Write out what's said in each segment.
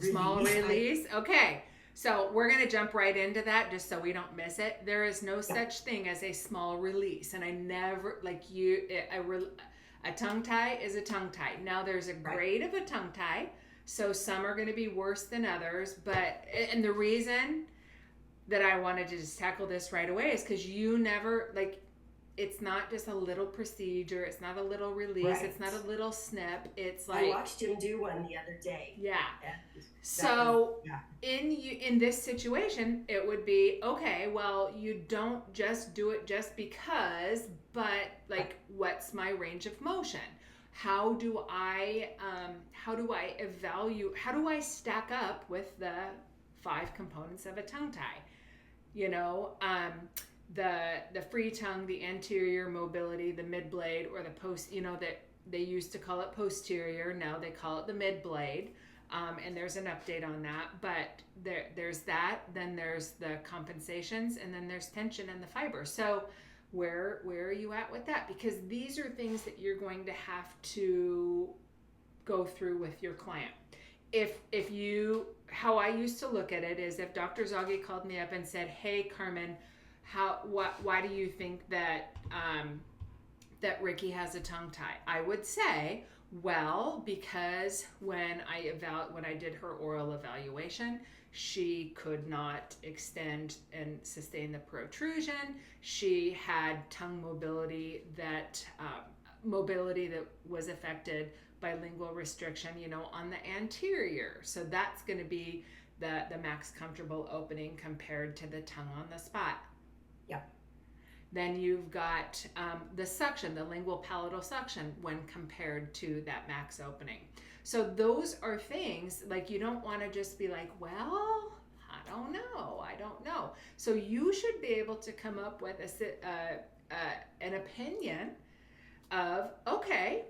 Small release. Okay. So we're going to jump right into that just so we don't miss it. There is no Yeah, such thing as a small release. And I never, like you, a tongue tie is a tongue tie. Now there's a right. grade of a tongue tie. So some are going to be worse than others. And the reason that I wanted to just tackle this right away is because you never, like, it's not just a little procedure. It's not a little release. It's Right. not a little snip. It's I like, watched him do one the other day, yeah. and that was, So yeah, in this situation, it would be okay. Well, you don't just do it just because, but right. like, what's my range of motion? How do I evaluate? How do I stack up with the five components of a tongue tie? You know, the free tongue, the anterior mobility, the mid blade, or the post. You know that they used to call it posterior. Now they call it the mid blade. And there's an update on that, but there's that. Then there's the compensations, and then there's tension and the fiber. So where are you at with that? Because these are things that you're going to have to go through with your client. If you How I used to look at it is, if Dr. Zoggy called me up and said, "Hey, Carmen, why do you think that Ricky has a tongue tie?" I would say, well, because when I did her oral evaluation, she could not extend and sustain the protrusion. She had tongue mobility that was affected by lingual restriction, on the anterior. So that's going to be the max comfortable opening compared to the tongue on the spot. Yeah, Then you've got the suction, the lingual palatal suction, when compared to that max opening. So those are things, like, you don't want to just be like, well, I don't know. So you should be able to come up with an opinion of, okay,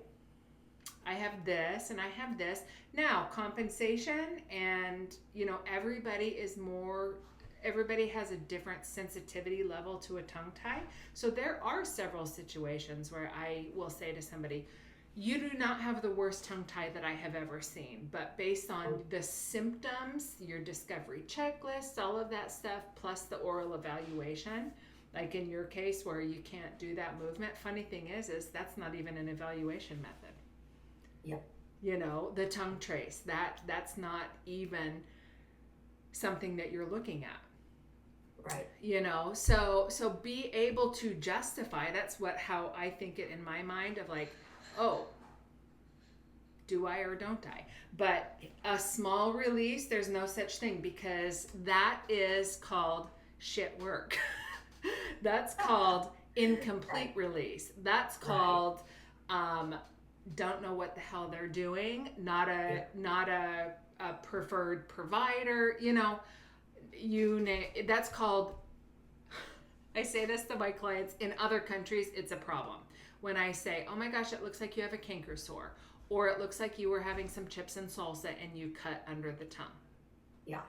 I have this and I have this. Now, compensation, and everybody has a different sensitivity level to a tongue tie. So there are several situations where I will say to somebody, you do not have the worst tongue tie that I have ever seen, but based on the symptoms, your discovery checklist, all of that stuff, plus the oral evaluation, like in your case where you can't do that movement. Funny thing is that's not even an evaluation method. yeah, The tongue trace, that's not even something that you're looking at. right. So be able to justify. That's how I think it in my mind, of like, oh, do I or don't I? But a small release, there's no such thing, because that is called shit work. That's called incomplete Right, release. That's right. called don't know what the hell they're doing. Not Yeah, a preferred provider. That's called. I say this to my clients in other countries. It's a problem when I say, "Oh my gosh, it looks like you have a canker sore," or "It looks like you were having some chips and salsa and you cut under the tongue." yeah.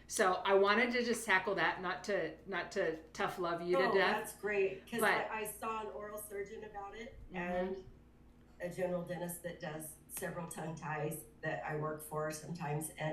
So I wanted to just tackle that, not to tough love you to Oh, death, that's great, because but I saw an oral surgeon about it, mm-hmm. and a general dentist that does several tongue ties that I work for sometimes, and